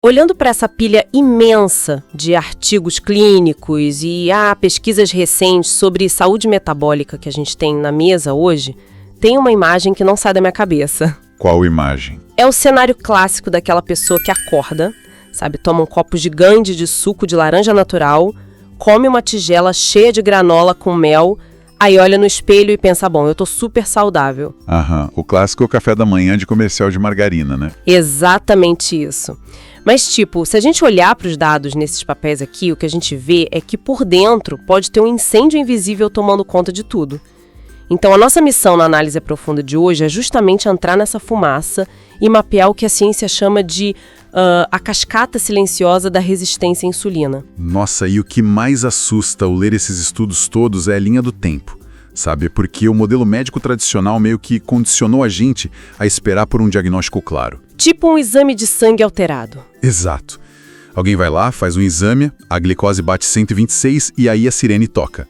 Olhando para essa pilha imensa de artigos clínicos e pesquisas recentes sobre saúde metabólica que a gente tem na mesa hoje, tem uma imagem que não sai da minha cabeça. Qual imagem? É o cenário clássico daquela pessoa que acorda, sabe, toma um copo gigante de suco de laranja natural, come uma tigela cheia de granola com mel, aí olha no espelho e pensa, bom, eu tô super saudável. Aham, o clássico café da manhã de comercial de margarina, né? Exatamente isso. Mas, se a gente olhar para os dados nesses papéis aqui, o que a gente vê é que por dentro pode ter um incêndio invisível tomando conta de tudo. Então, a nossa missão na análise profunda de hoje é justamente entrar nessa fumaça e mapear o que a ciência chama de a cascata silenciosa da resistência à insulina. Nossa, e o que mais assusta ao ler esses estudos todos é a linha do tempo, sabe? Porque o modelo médico tradicional meio que condicionou a gente a esperar por um diagnóstico claro. Tipo um exame de sangue alterado. Exato. Alguém vai lá, faz um exame, a glicose bate 126 e aí a sirene toca.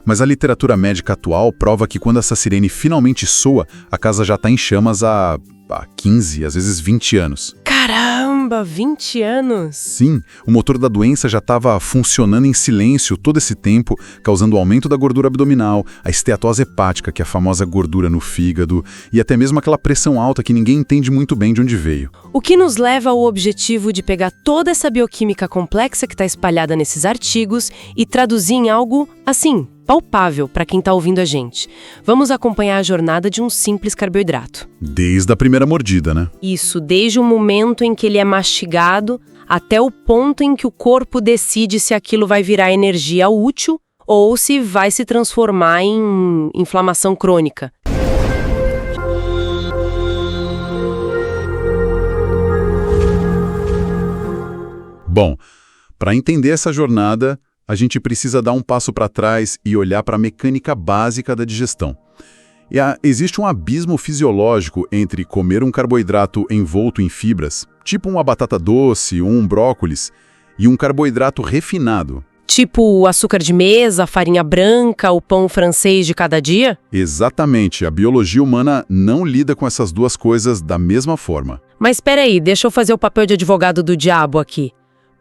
Mas a literatura médica atual prova que quando essa sirene finalmente soa, a casa já está em chamas há 15, às vezes 20 anos. Caramba, 20 anos? Sim, o motor da doença já estava funcionando em silêncio todo esse tempo, causando o aumento da gordura abdominal, a esteatose hepática, que é a famosa gordura no fígado, e até mesmo aquela pressão alta que ninguém entende muito bem de onde veio. O que nos leva ao objetivo de pegar toda essa bioquímica complexa que está espalhada nesses artigos e traduzir em algo, assim, palpável para quem está ouvindo a gente. Vamos acompanhar a jornada de um simples carboidrato. Desde a primeira mordida, né? Isso, desde o momento em que ele é mastigado até o ponto em que o corpo decide se aquilo vai virar energia útil ou se vai se transformar em inflamação crônica. Bom, para entender essa jornada, a gente precisa dar um passo para trás e olhar para a mecânica básica da digestão. Existe um abismo fisiológico entre comer um carboidrato envolto em fibras, tipo uma batata doce ou um brócolis, e um carboidrato refinado. Tipo o açúcar de mesa, a farinha branca, o pão francês de cada dia? Exatamente, a biologia humana não lida com essas duas coisas da mesma forma. Mas espera aí, deixa eu fazer o papel de advogado do diabo aqui.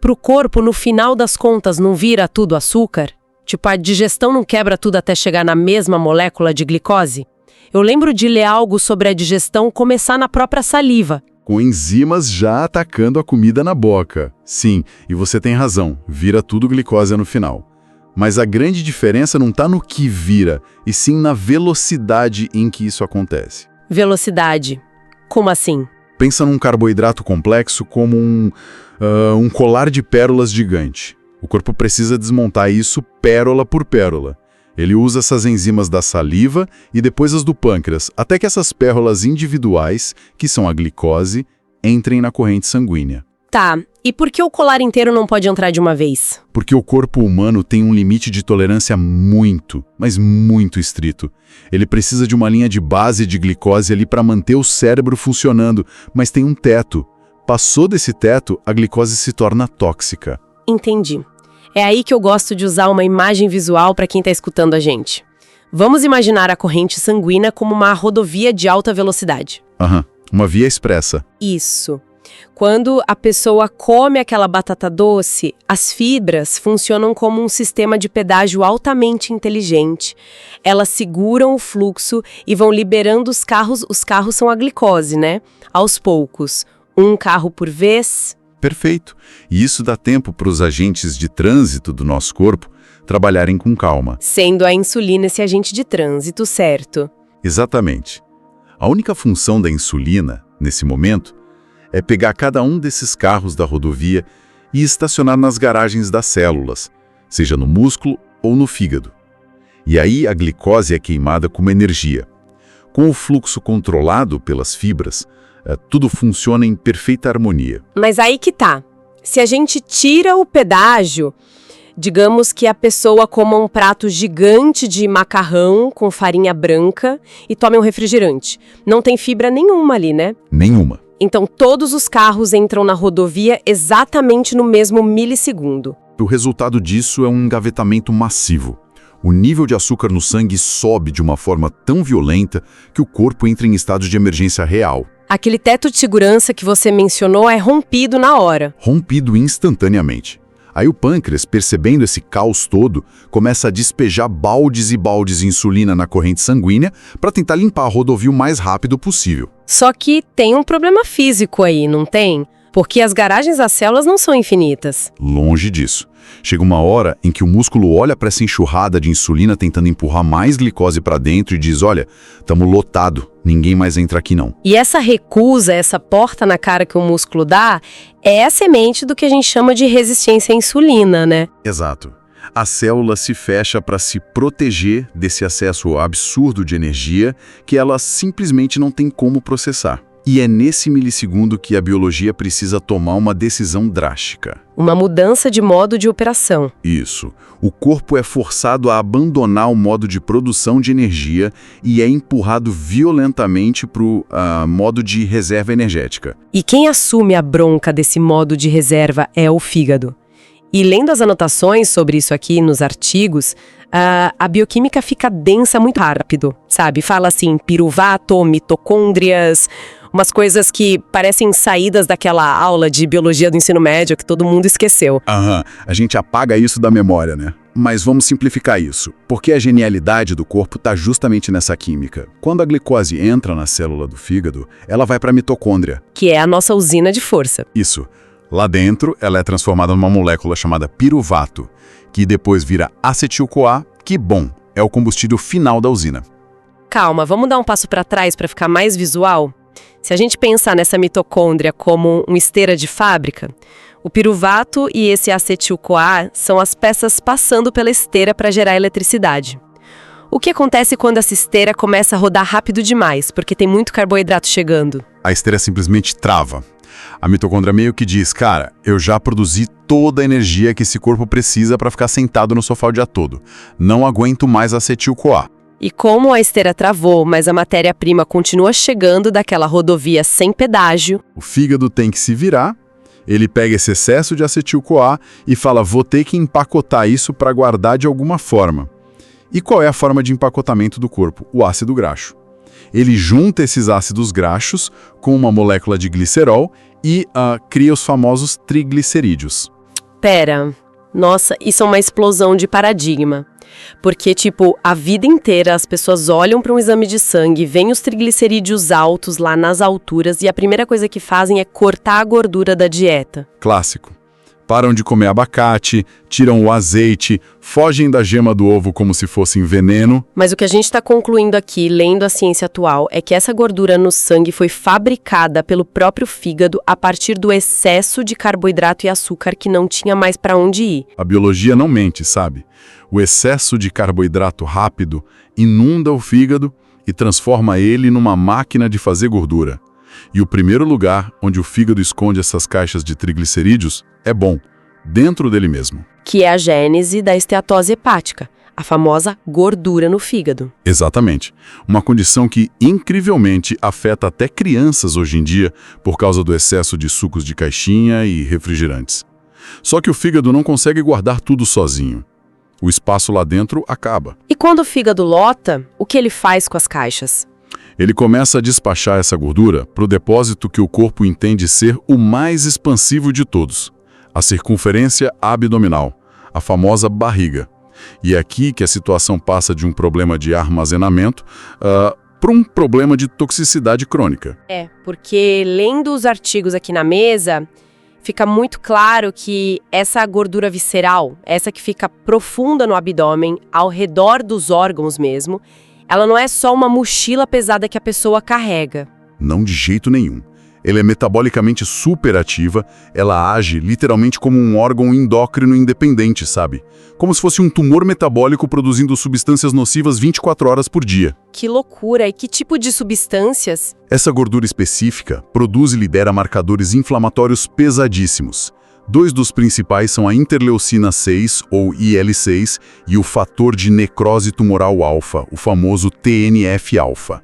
Pro corpo, no final das contas, não vira tudo açúcar? Tipo, a digestão não quebra tudo até chegar na mesma molécula de glicose? Eu lembro de ler algo sobre a digestão começar na própria saliva. Com enzimas já atacando a comida na boca. Sim, e você tem razão, vira tudo glicose no final. Mas a grande diferença não está no que vira, e sim na velocidade em que isso acontece. Velocidade. Como assim? Pensa num carboidrato complexo como um colar de pérolas gigante. O corpo precisa desmontar isso pérola por pérola. Ele usa essas enzimas da saliva e depois as do pâncreas, até que essas pérolas individuais, que são a glicose, entrem na corrente sanguínea. Tá, e por que o colar inteiro não pode entrar de uma vez? Porque o corpo humano tem um limite de tolerância muito, mas muito estrito. Ele precisa de uma linha de base de glicose ali para manter o cérebro funcionando, mas tem um teto. Passou desse teto, a glicose se torna tóxica. Entendi. É aí que eu gosto de usar uma imagem visual para quem está escutando a gente. Vamos imaginar a corrente sanguínea como uma rodovia de alta velocidade. Uma via expressa. Isso. Quando a pessoa come aquela batata doce, as fibras funcionam como um sistema de pedágio altamente inteligente. Elas seguram o fluxo e vão liberando os carros. Os carros são a glicose, né? Aos poucos. Um carro por vez. Perfeito. E isso dá tempo para os agentes de trânsito do nosso corpo trabalharem com calma. Sendo a insulina esse agente de trânsito, certo? Exatamente. A única função da insulina, nesse momento, é pegar cada um desses carros da rodovia e estacionar nas garagens das células, seja no músculo ou no fígado. E aí a glicose é queimada como energia. Com o fluxo controlado pelas fibras, tudo funciona em perfeita harmonia. Mas aí que tá. Se a gente tira o pedágio, digamos que a pessoa coma um prato gigante de macarrão com farinha branca e tome um refrigerante. Não tem fibra nenhuma ali, né? Nenhuma. Então todos os carros entram na rodovia exatamente no mesmo milissegundo. O resultado disso é um engavetamento massivo. O nível de açúcar no sangue sobe de uma forma tão violenta que o corpo entra em estado de emergência real. Aquele teto de segurança que você mencionou é rompido na hora. Rompido instantaneamente. Aí o pâncreas, percebendo esse caos todo, começa a despejar baldes e baldes de insulina na corrente sanguínea para tentar limpar a rodovia o mais rápido possível. Só que tem um problema físico aí, não tem? Porque as garagens das células não são infinitas. Longe disso. Chega uma hora em que o músculo olha para essa enxurrada de insulina tentando empurrar mais glicose para dentro e diz, olha, estamos lotado, ninguém mais entra aqui não. E essa recusa, essa porta na cara que o músculo dá, é a semente do que a gente chama de resistência à insulina, né? Exato. A célula se fecha para se proteger desse acesso absurdo de energia que ela simplesmente não tem como processar. E é nesse milissegundo que a biologia precisa tomar uma decisão drástica. Uma mudança de modo de operação. Isso. O corpo é forçado a abandonar o modo de produção de energia e é empurrado violentamente para o modo de reserva energética. E quem assume a bronca desse modo de reserva é o fígado. E lendo as anotações sobre isso aqui nos artigos, a bioquímica fica densa muito rápido, sabe? Fala assim, piruvato, mitocôndrias, umas coisas que parecem saídas daquela aula de biologia do ensino médio que todo mundo esqueceu. A gente apaga isso da memória, né? Mas vamos simplificar isso, porque a genialidade do corpo está justamente nessa química. Quando a glicose entra na célula do fígado, ela vai para a mitocôndria. Que é a nossa usina de força. Isso. Lá dentro, ela é transformada numa molécula chamada piruvato, que depois vira acetil-CoA, que, bom, é o combustível final da usina. Calma, vamos dar um passo para trás para ficar mais visual? Se a gente pensar nessa mitocôndria como uma esteira de fábrica, o piruvato e esse acetil-CoA são as peças passando pela esteira para gerar eletricidade. O que acontece quando essa esteira começa a rodar rápido demais, porque tem muito carboidrato chegando? A esteira simplesmente trava. A mitocôndria meio que diz, cara, eu já produzi toda a energia que esse corpo precisa para ficar sentado no sofá o dia todo. Não aguento mais acetil-CoA. E como a esteira travou, mas a matéria-prima continua chegando daquela rodovia sem pedágio... O fígado tem que se virar, ele pega esse excesso de acetil-CoA e fala, vou ter que empacotar isso para guardar de alguma forma. E qual é a forma de empacotamento do corpo? O ácido graxo. Ele junta esses ácidos graxos com uma molécula de glicerol e cria os famosos triglicerídeos. Pera, nossa, isso é uma explosão de paradigma. Porque, a vida inteira as pessoas olham para um exame de sangue, veem os triglicerídeos altos lá nas alturas e a primeira coisa que fazem é cortar a gordura da dieta. Clássico. Param de comer abacate, tiram o azeite, fogem da gema do ovo como se fossem veneno. Mas o que a gente está concluindo aqui, lendo a ciência atual, é que essa gordura no sangue foi fabricada pelo próprio fígado a partir do excesso de carboidrato e açúcar que não tinha mais para onde ir. A biologia não mente, sabe? O excesso de carboidrato rápido inunda o fígado e transforma ele numa máquina de fazer gordura. E o primeiro lugar onde o fígado esconde essas caixas de triglicerídeos é dentro dele mesmo. Que é a gênese da esteatose hepática, a famosa gordura no fígado. Exatamente. Uma condição que, incrivelmente, afeta até crianças hoje em dia por causa do excesso de sucos de caixinha e refrigerantes. Só que o fígado não consegue guardar tudo sozinho. O espaço lá dentro acaba. E quando o fígado lota, o que ele faz com as caixas? Ele começa a despachar essa gordura para o depósito que o corpo entende ser o mais expansivo de todos, a circunferência abdominal, a famosa barriga. E é aqui que a situação passa de um problema de armazenamento para um problema de toxicidade crônica. Porque lendo os artigos aqui na mesa, fica muito claro que essa gordura visceral, essa que fica profunda no abdômen, ao redor dos órgãos mesmo, ela não é só uma mochila pesada que a pessoa carrega. Não de jeito nenhum. Ela é metabolicamente superativa, ela age literalmente como um órgão endócrino independente, sabe? Como se fosse um tumor metabólico produzindo substâncias nocivas 24 horas por dia. Que loucura! E que tipo de substâncias? Essa gordura específica produz e lidera marcadores inflamatórios pesadíssimos. 2 dos principais são a interleucina 6, ou IL-6, e o fator de necrose tumoral alfa, o famoso TNF-alfa.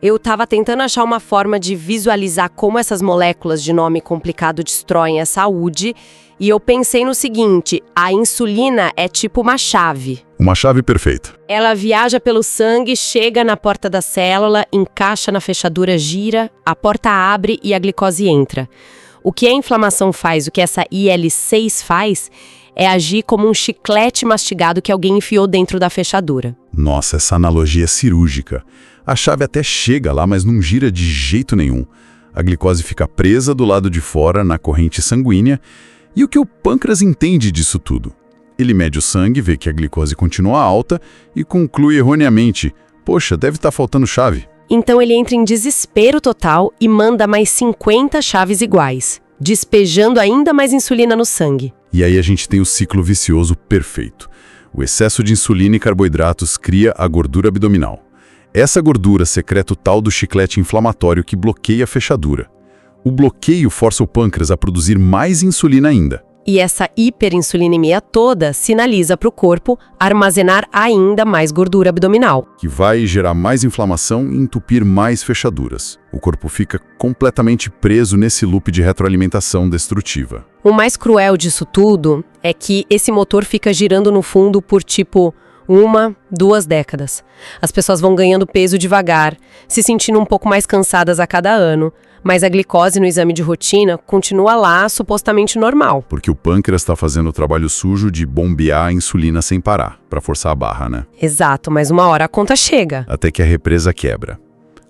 Eu estava tentando achar uma forma de visualizar como essas moléculas de nome complicado destroem a saúde, e eu pensei no seguinte, a insulina é tipo uma chave. Uma chave perfeita. Ela viaja pelo sangue, chega na porta da célula, encaixa na fechadura, gira, a porta abre e a glicose entra. O que a inflamação faz, o que essa IL-6 faz, é agir como um chiclete mastigado que alguém enfiou dentro da fechadura. Nossa, essa analogia é cirúrgica. A chave até chega lá, mas não gira de jeito nenhum. A glicose fica presa do lado de fora, na corrente sanguínea. E o que o pâncreas entende disso tudo? Ele mede o sangue, vê que a glicose continua alta e conclui erroneamente: poxa, deve estar faltando chave. Então ele entra em desespero total e manda mais 50 chaves iguais, despejando ainda mais insulina no sangue. E aí a gente tem o ciclo vicioso perfeito. O excesso de insulina e carboidratos cria a gordura abdominal. Essa gordura secreta o tal do chiclete inflamatório que bloqueia a fechadura. O bloqueio força o pâncreas a produzir mais insulina ainda. E essa hiperinsulinemia toda sinaliza para o corpo armazenar ainda mais gordura abdominal. Que vai gerar mais inflamação e entupir mais fechaduras. O corpo fica completamente preso nesse loop de retroalimentação destrutiva. O mais cruel disso tudo é que esse motor fica girando no fundo por 1, 2 décadas. As pessoas vão ganhando peso devagar, se sentindo um pouco mais cansadas a cada ano, mas a glicose no exame de rotina continua lá supostamente normal. Porque o pâncreas está fazendo o trabalho sujo de bombear a insulina sem parar, para forçar a barra, né? Exato, mas uma hora a conta chega. Até que a represa quebra.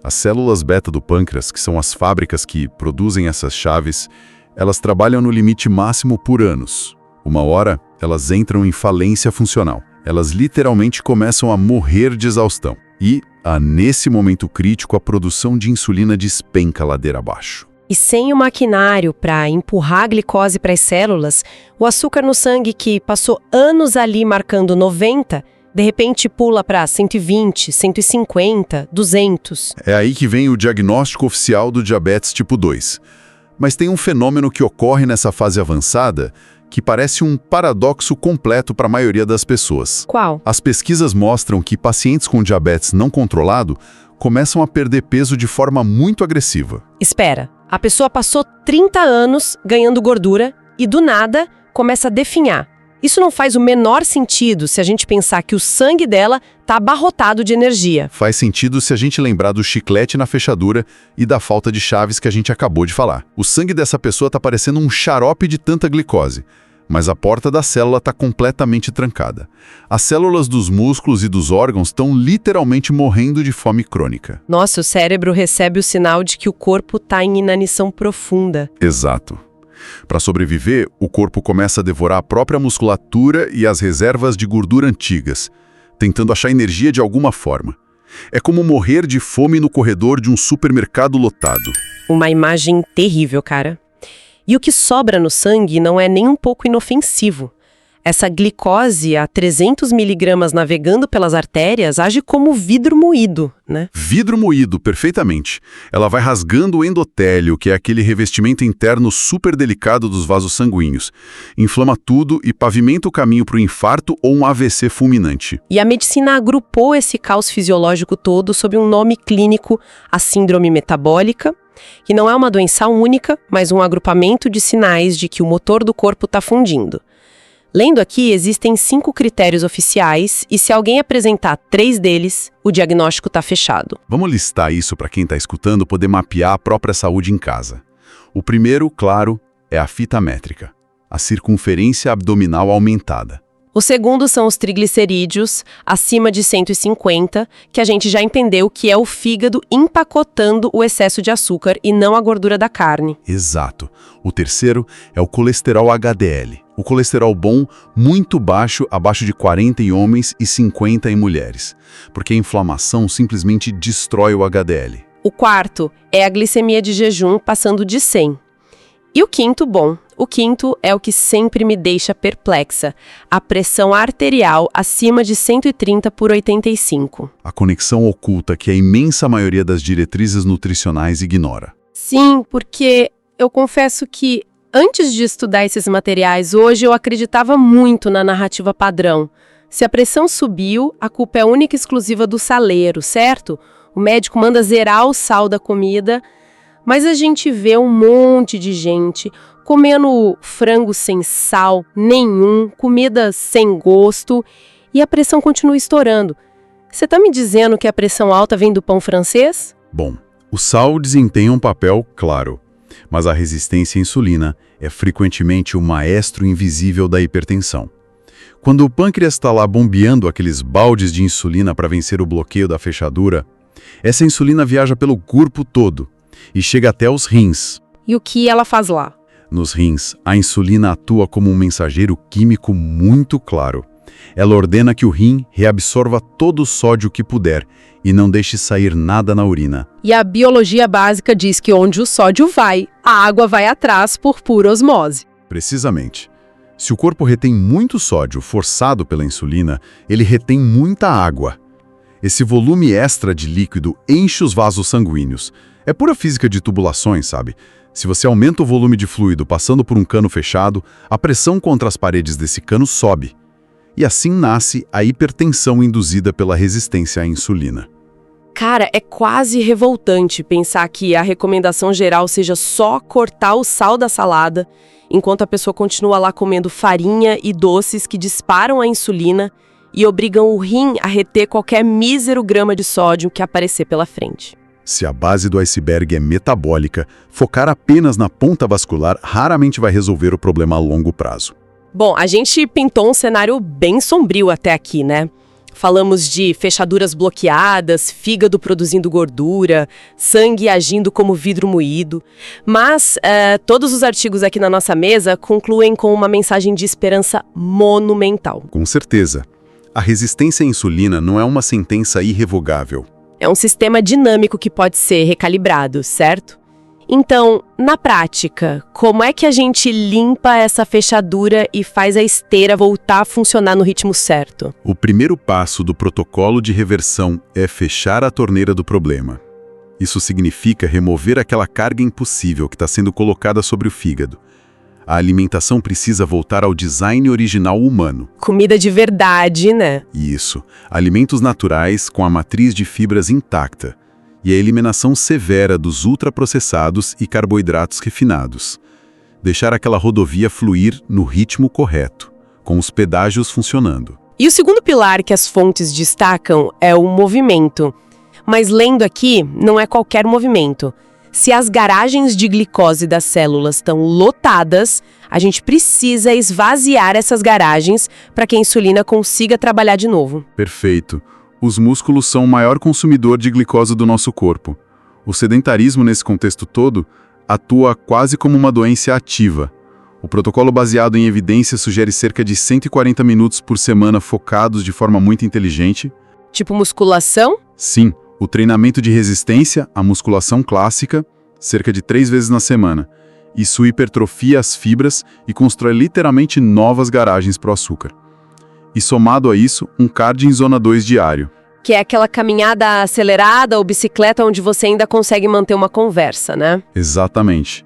As células beta do pâncreas, que são as fábricas que produzem essas chaves, elas trabalham no limite máximo por anos. Uma hora, elas entram em falência funcional. Elas literalmente começam a morrer de exaustão. E, nesse momento crítico, a produção de insulina despenca ladeira abaixo. E sem o maquinário para empurrar a glicose para as células, o açúcar no sangue que passou anos ali marcando 90, de repente pula para 120, 150, 200. É aí que vem o diagnóstico oficial do diabetes tipo 2. Mas tem um fenômeno que ocorre nessa fase avançada que parece um paradoxo completo para a maioria das pessoas. Qual? As pesquisas mostram que pacientes com diabetes não controlado começam a perder peso de forma muito agressiva. Espera, a pessoa passou 30 anos ganhando gordura e do nada começa a definhar. Isso não faz o menor sentido se a gente pensar que o sangue dela está abarrotado de energia. Faz sentido se a gente lembrar do chiclete na fechadura e da falta de chaves que a gente acabou de falar. O sangue dessa pessoa está parecendo um xarope de tanta glicose, mas a porta da célula está completamente trancada. As células dos músculos e dos órgãos estão literalmente morrendo de fome crônica. Nossa, o cérebro recebe o sinal de que o corpo está em inanição profunda. Exato. Para sobreviver, o corpo começa a devorar a própria musculatura e as reservas de gordura antigas, tentando achar energia de alguma forma. É como morrer de fome no corredor de um supermercado lotado. Uma imagem terrível, cara. E o que sobra no sangue não é nem um pouco inofensivo. Essa glicose a 300 miligramas navegando pelas artérias age como vidro moído, né? Vidro moído, perfeitamente. Ela vai rasgando o endotélio, que é aquele revestimento interno super delicado dos vasos sanguíneos. Inflama tudo e pavimenta o caminho para o infarto ou um AVC fulminante. E a medicina agrupou esse caos fisiológico todo sob um nome clínico, a síndrome metabólica, que não é uma doença única, mas um agrupamento de sinais de que o motor do corpo está fundindo. Lendo aqui, existem 5 critérios oficiais e se alguém apresentar 3 deles, o diagnóstico está fechado. Vamos listar isso para quem está escutando poder mapear a própria saúde em casa. O primeiro, claro, é a fita métrica, a circunferência abdominal aumentada. O segundo são os triglicerídeos, acima de 150, que a gente já entendeu que é o fígado empacotando o excesso de açúcar e não a gordura da carne. Exato. O terceiro é o colesterol HDL. O colesterol bom, muito baixo, abaixo de 40 em homens e 50 em mulheres. Porque a inflamação simplesmente destrói o HDL. O quarto é a glicemia de jejum passando de 100. E o quinto, o quinto é o que sempre me deixa perplexa, a pressão arterial acima de 130/85. A conexão oculta que a imensa maioria das diretrizes nutricionais ignora. Sim, porque eu confesso que antes de estudar esses materiais, hoje eu acreditava muito na narrativa padrão. Se a pressão subiu, a culpa é única e exclusiva do saleiro, certo? O médico manda zerar o sal da comida. Mas a gente vê um monte de gente comendo frango sem sal nenhum, comida sem gosto, e a pressão continua estourando. Você está me dizendo que a pressão alta vem do pão francês? Bom, o sal desempenha um papel claro, mas a resistência à insulina é frequentemente o maestro invisível da hipertensão. Quando o pâncreas está lá bombeando aqueles baldes de insulina para vencer o bloqueio da fechadura, essa insulina viaja pelo corpo todo e chega até os rins. E o que ela faz lá? Nos rins, a insulina atua como um mensageiro químico muito claro. Ela ordena que o rim reabsorva todo o sódio que puder e não deixe sair nada na urina. E a biologia básica diz que onde o sódio vai, a água vai atrás por pura osmose. Precisamente. Se o corpo retém muito sódio forçado pela insulina, ele retém muita água. Esse volume extra de líquido enche os vasos sanguíneos. É pura física de tubulações, sabe? Se você aumenta o volume de fluido passando por um cano fechado, a pressão contra as paredes desse cano sobe. E assim nasce a hipertensão induzida pela resistência à insulina. Cara, é quase revoltante pensar que a recomendação geral seja só cortar o sal da salada, enquanto a pessoa continua lá comendo farinha e doces que disparam a insulina e obrigam o rim a reter qualquer mísero grama de sódio que aparecer pela frente. Se a base do iceberg é metabólica, focar apenas na ponta vascular raramente vai resolver o problema a longo prazo. Bom, a gente pintou um cenário bem sombrio até aqui, né? Falamos de fechaduras bloqueadas, fígado produzindo gordura, sangue agindo como vidro moído. Mas todos os artigos aqui na nossa mesa concluem com uma mensagem de esperança monumental. Com certeza. A resistência à insulina não é uma sentença irrevogável. É um sistema dinâmico que pode ser recalibrado, certo? Então, na prática, como é que a gente limpa essa fechadura e faz a esteira voltar a funcionar no ritmo certo? O primeiro passo do protocolo de reversão é fechar a torneira do problema. Isso significa remover aquela carga impossível que está sendo colocada sobre o fígado. A alimentação precisa voltar ao design original humano. Comida de verdade, né? Isso. Alimentos naturais com a matriz de fibras intacta. E a eliminação severa dos ultraprocessados e carboidratos refinados. Deixar aquela rodovia fluir no ritmo correto, com os pedágios funcionando. E o segundo pilar que as fontes destacam é o movimento. Mas lendo aqui, não é qualquer movimento. Se as garagens de glicose das células estão lotadas, a gente precisa esvaziar essas garagens para que a insulina consiga trabalhar de novo. Perfeito. Os músculos são o maior consumidor de glicose do nosso corpo. O sedentarismo nesse contexto todo atua quase como uma doença ativa. O protocolo baseado em evidências sugere cerca de 140 minutos por semana focados de forma muito inteligente. Tipo musculação? Sim, o treinamento de resistência, a musculação clássica, cerca de 3 vezes na semana. Isso hipertrofia as fibras e constrói literalmente novas garagens para o açúcar. E somado a isso, um cardio em zona 2 diário. Que é aquela caminhada acelerada ou bicicleta onde você ainda consegue manter uma conversa, né? Exatamente.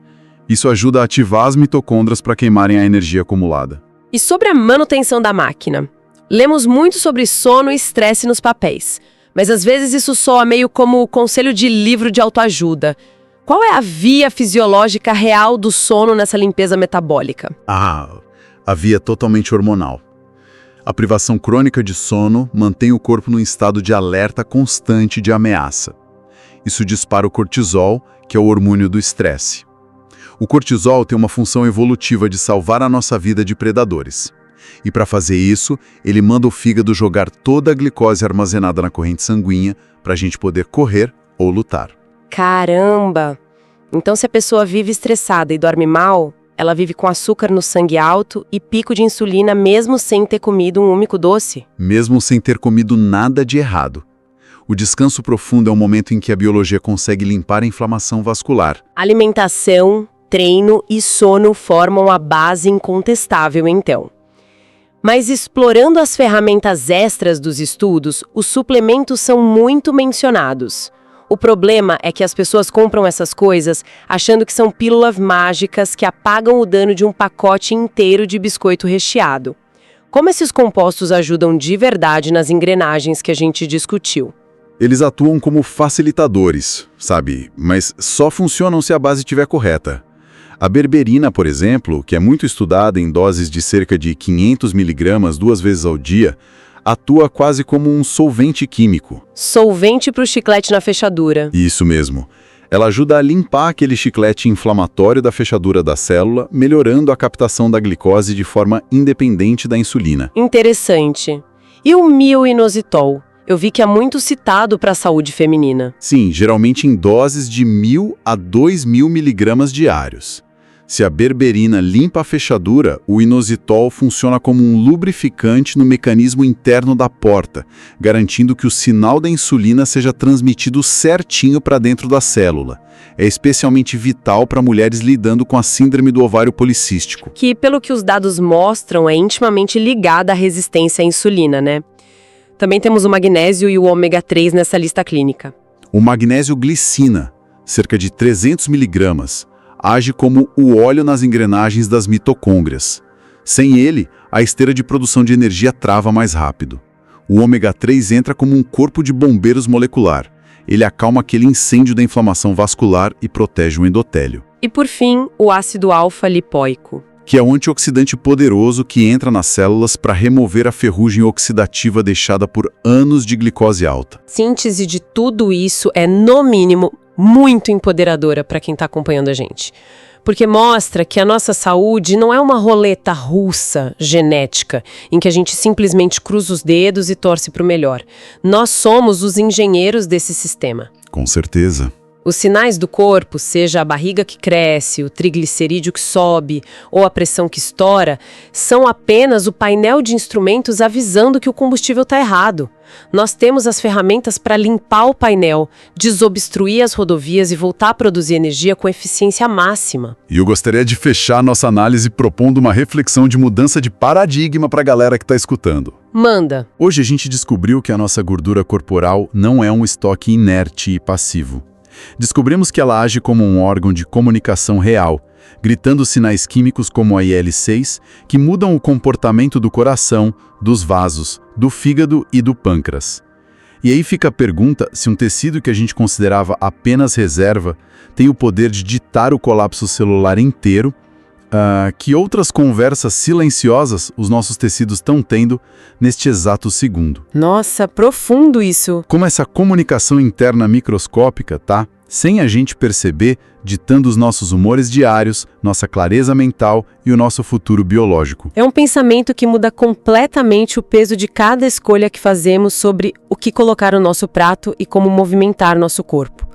Isso ajuda a ativar as mitocôndrias para queimarem a energia acumulada. E sobre a manutenção da máquina? Lemos muito sobre sono e estresse nos papéis, mas às vezes isso soa meio como conselho de livro de autoajuda. Qual é a via fisiológica real do sono nessa limpeza metabólica? A via totalmente hormonal. A privação crônica de sono mantém o corpo num estado de alerta constante de ameaça. Isso dispara o cortisol, que é o hormônio do estresse. O cortisol tem uma função evolutiva de salvar a nossa vida de predadores. E para fazer isso, ele manda o fígado jogar toda a glicose armazenada na corrente sanguínea para a gente poder correr ou lutar. Caramba! Então se a pessoa vive estressada e dorme mal, ela vive com açúcar no sangue alto e pico de insulina mesmo sem ter comido um único doce? Mesmo sem ter comido nada de errado. O descanso profundo é o momento em que a biologia consegue limpar a inflamação vascular. Alimentação, treino e sono formam a base incontestável, então. Mas explorando as ferramentas extras dos estudos, os suplementos são muito mencionados. O problema é que as pessoas compram essas coisas achando que são pílulas mágicas que apagam o dano de um pacote inteiro de biscoito recheado. Como esses compostos ajudam de verdade nas engrenagens que a gente discutiu? Eles atuam como facilitadores, sabe? Mas só funcionam se a base estiver correta. A berberina, por exemplo, que é muito estudada em doses de cerca de 500 mg 2 vezes ao dia, atua quase como um solvente químico. Solvente para o chiclete na fechadura. Isso mesmo. Ela ajuda a limpar aquele chiclete inflamatório da fechadura da célula, melhorando a captação da glicose de forma independente da insulina. Interessante. E o myo-inositol? Eu vi que é muito citado para a saúde feminina. Sim, geralmente em doses de 1.000 a 2.000 miligramas diários. Se a berberina limpa a fechadura, o inositol funciona como um lubrificante no mecanismo interno da porta, garantindo que o sinal da insulina seja transmitido certinho para dentro da célula. É especialmente vital para mulheres lidando com a síndrome do ovário policístico. Que, pelo que os dados mostram, é intimamente ligada à resistência à insulina, né? Também temos o magnésio e o ômega 3 nessa lista clínica. O magnésio glicina, cerca de 300 miligramas, age como o óleo nas engrenagens das mitocôndrias. Sem ele, a esteira de produção de energia trava mais rápido. O ômega 3 entra como um corpo de bombeiros molecular. Ele acalma aquele incêndio da inflamação vascular e protege o endotélio. E por fim, o ácido alfa-lipoico, que é um antioxidante poderoso que entra nas células para remover a ferrugem oxidativa deixada por anos de glicose alta. Síntese de tudo isso é, no mínimo, muito empoderadora para quem está acompanhando a gente. Porque mostra que a nossa saúde não é uma roleta russa genética, em que a gente simplesmente cruza os dedos e torce para o melhor. Nós somos os engenheiros desse sistema. Com certeza. Os sinais do corpo, seja a barriga que cresce, o triglicerídeo que sobe ou a pressão que estoura, são apenas o painel de instrumentos avisando que o combustível está errado. Nós temos as ferramentas para limpar o painel, desobstruir as rodovias e voltar a produzir energia com eficiência máxima. E eu gostaria de fechar nossa análise propondo uma reflexão de mudança de paradigma para a galera que está escutando. Manda! Hoje a gente descobriu que a nossa gordura corporal não é um estoque inerte e passivo. Descobrimos que ela age como um órgão de comunicação real, gritando sinais químicos como a IL-6, que mudam o comportamento do coração, dos vasos, do fígado e do pâncreas. E aí fica a pergunta se um tecido que a gente considerava apenas reserva tem o poder de ditar o colapso celular inteiro, que outras conversas silenciosas os nossos tecidos estão tendo neste exato segundo. Nossa, profundo isso! Como essa comunicação interna microscópica tá, sem a gente perceber, ditando os nossos humores diários, nossa clareza mental e o nosso futuro biológico. É um pensamento que muda completamente o peso de cada escolha que fazemos sobre o que colocar no nosso prato e como movimentar nosso corpo.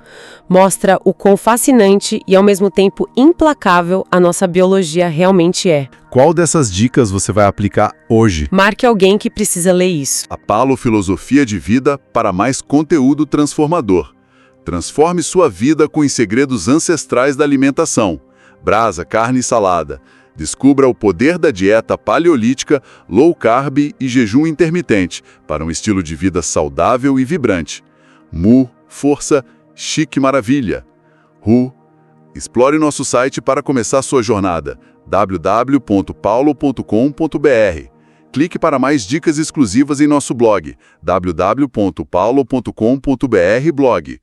Mostra o quão fascinante e, ao mesmo tempo, implacável a nossa biologia realmente é. Qual dessas dicas você vai aplicar hoje? Marque alguém que precisa ler isso. A Palo Filosofia de Vida para mais conteúdo transformador. Transforme sua vida com os segredos ancestrais da alimentação. Brasa, carne e salada. Descubra o poder da dieta paleolítica, low carb e jejum intermitente para um estilo de vida saudável e vibrante. Mu, força, chique maravilha. Ru, explore nosso site para começar sua jornada, www.paulo.com.br. Clique para mais dicas exclusivas em nosso blog, www.paulo.com.br/blog.